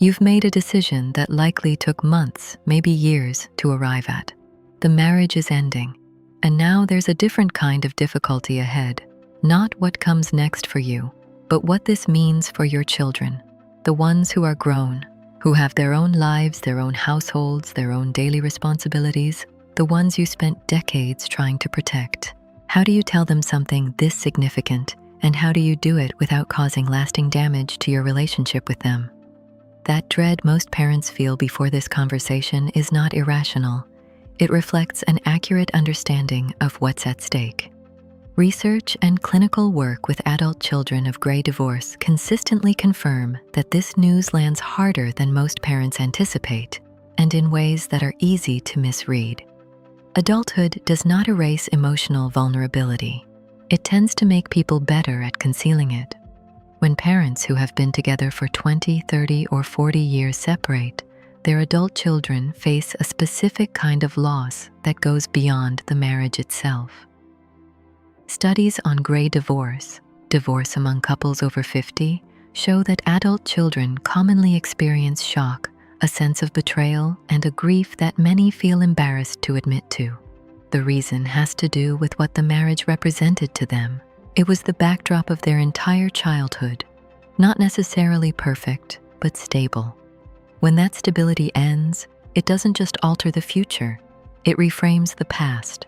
You've made a decision that likely took months, maybe years, to arrive at. The marriage is ending, and now there's a different kind of difficulty ahead. Not what comes next for you, but what this means for your children, the ones who are grown, who have their own lives, their own households, their own daily responsibilities, the ones you spent decades trying to protect. How do you tell them something this significant, and how do you do it without causing lasting damage to your relationship with them? That dread most parents feel before this conversation is not irrational. It reflects an accurate understanding of what's at stake. Research and clinical work with adult children of gray divorce consistently confirm that this news lands harder than most parents anticipate, and in ways that are easy to misread. Adulthood does not erase emotional vulnerability. It tends to make people better at concealing it. When parents who have been together for 20, 30, or 40 years separate, their adult children face a specific kind of loss that goes beyond the marriage itself. Studies on gray divorce among couples over 50, show that adult children commonly experience shock, a sense of betrayal, and a grief that many feel embarrassed to admit to. The reason has to do with what the marriage represented to them. It was the backdrop of their entire childhood, not necessarily perfect, but stable. When that stability ends, it doesn't just alter the future, it reframes the past.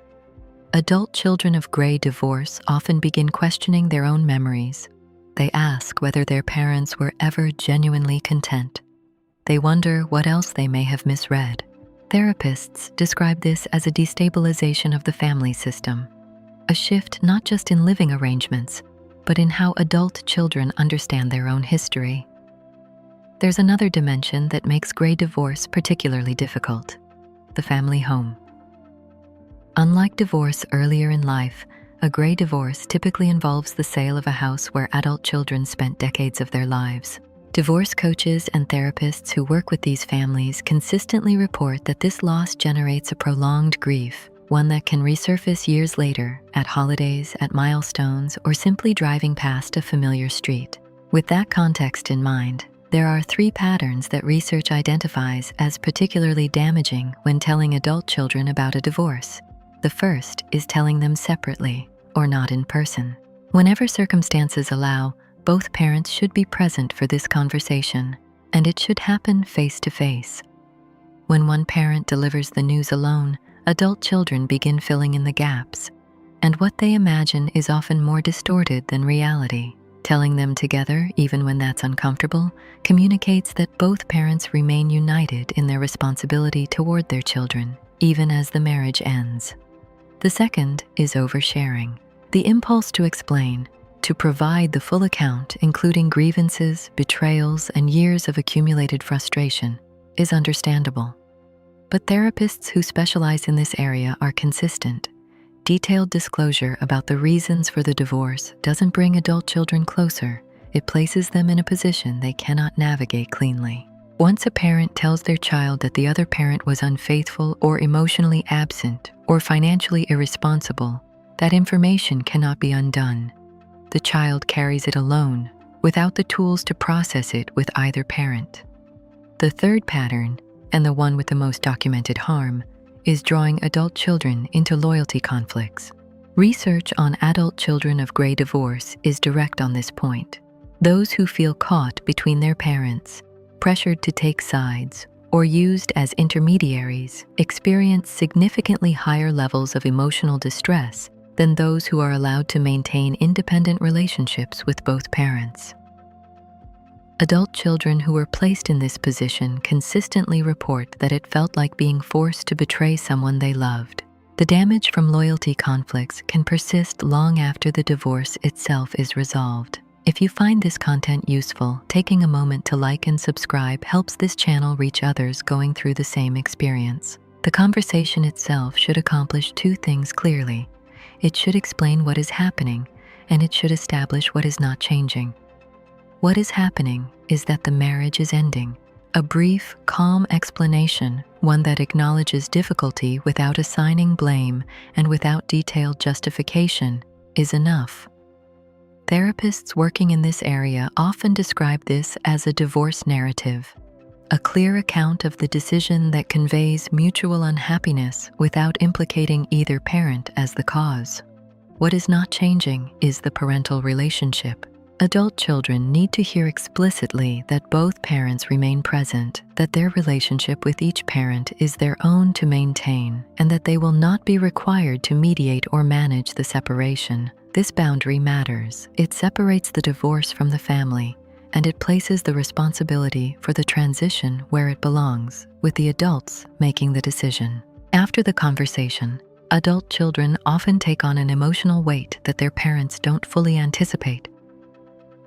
Adult children of gray divorce often begin questioning their own memories. They ask whether their parents were ever genuinely content. They wonder what else they may have misread. Therapists describe this as a destabilization of the family system. A shift not just in living arrangements, but in how adult children understand their own history. There's another dimension that makes gray divorce particularly difficult: the family home. Unlike divorce earlier in life, a gray divorce typically involves the sale of a house where adult children spent decades of their lives. Divorce coaches and therapists who work with these families consistently report that this loss generates a prolonged grief, one that can resurface years later, at holidays, at milestones, or simply driving past a familiar street. With that context in mind, there are 3 patterns that research identifies as particularly damaging when telling adult children about a divorce. The first is telling them separately, or not in person. Whenever circumstances allow, both parents should be present for this conversation, and it should happen face to face. When one parent delivers the news alone, adult children begin filling in the gaps, and what they imagine is often more distorted than reality. Telling them together, even when that's uncomfortable, communicates that both parents remain united in their responsibility toward their children, even as the marriage ends. The second is oversharing. The impulse to explain, to provide the full account, including grievances, betrayals, and years of accumulated frustration, is understandable. But therapists who specialize in this area are consistent. Detailed disclosure about the reasons for the divorce doesn't bring adult children closer. It places them in a position they cannot navigate cleanly. Once a parent tells their child that the other parent was unfaithful or emotionally absent or financially irresponsible, that information cannot be undone. The child carries it alone, without the tools to process it with either parent. The third pattern, and the one with the most documented harm, is drawing adult children into loyalty conflicts. Research on adult children of gray divorce is direct on this point. Those who feel caught between their parents, pressured to take sides, or used as intermediaries experience significantly higher levels of emotional distress than those who are allowed to maintain independent relationships with both parents. Adult children who were placed in this position consistently report that it felt like being forced to betray someone they loved. The damage from loyalty conflicts can persist long after the divorce itself is resolved. If you find this content useful, taking a moment to like and subscribe helps this channel reach others going through the same experience. The conversation itself should accomplish 2 things clearly. It should explain what is happening, and it should establish what is not changing. What is happening is that the marriage is ending. A brief, calm explanation, one that acknowledges difficulty without assigning blame and without detailed justification, is enough. Therapists working in this area often describe this as a divorce narrative. a clear account of the decision that conveys mutual unhappiness without implicating either parent as the cause. What is not changing is the parental relationship. Adult children need to hear explicitly that both parents remain present, that their relationship with each parent is their own to maintain, and that they will not be required to mediate or manage the separation. This boundary matters. It separates the divorce from the family, and it places the responsibility for the transition where it belongs, with the adults making the decision. After the conversation, adult children often take on an emotional weight that their parents don't fully anticipate.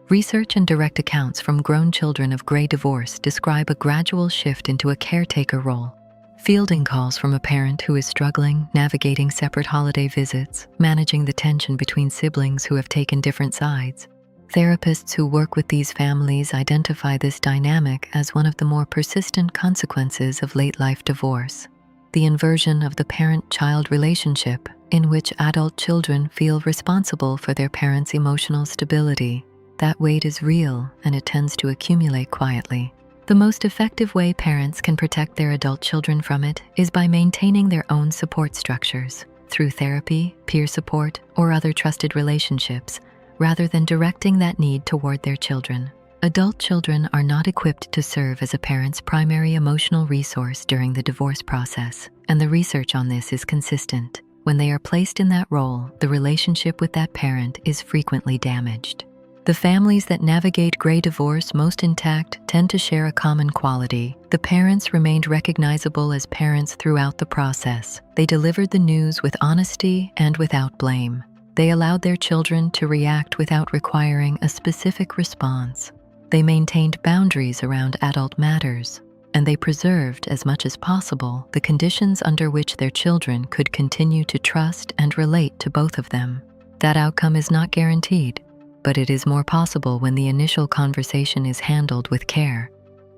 Research and direct accounts from grown children of gray divorce describe a gradual shift into a caretaker role. Fielding calls from a parent who is struggling, navigating separate holiday visits, managing the tension between siblings who have taken different sides. Therapists who work with these families identify this dynamic as one of the more persistent consequences of late-life divorce. The inversion of the parent-child relationship, in which adult children feel responsible for their parents' emotional stability. That weight is real, and it tends to accumulate quietly. The most effective way parents can protect their adult children from it is by maintaining their own support structures, through therapy, peer support, or other trusted relationships, rather than directing that need toward their children. Adult children are not equipped to serve as a parent's primary emotional resource during the divorce process, and the research on this is consistent. When they are placed in that role, the relationship with that parent is frequently damaged. The families that navigate gray divorce most intact tend to share a common quality. The parents remained recognizable as parents throughout the process. They delivered the news with honesty and without blame. They allowed their children to react without requiring a specific response. They maintained boundaries around adult matters, and they preserved, as much as possible, the conditions under which their children could continue to trust and relate to both of them. That outcome is not guaranteed, but it is more possible when the initial conversation is handled with care,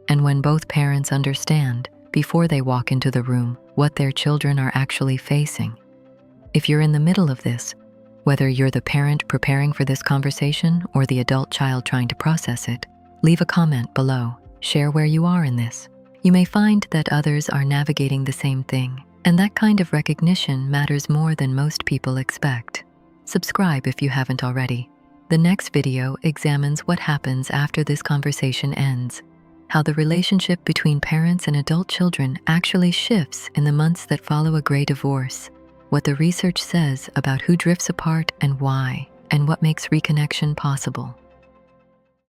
and when both parents understand, before they walk into the room, what their children are actually facing. If you're in the middle of this, whether you're the parent preparing for this conversation or the adult child trying to process it, leave a comment below. Share where you are in this. You may find that others are navigating the same thing, and that kind of recognition matters more than most people expect. Subscribe if you haven't already. The next video examines what happens after this conversation ends, how the relationship between parents and adult children actually shifts in the months that follow a gray divorce, what the research says about who drifts apart and why, and what makes reconnection possible.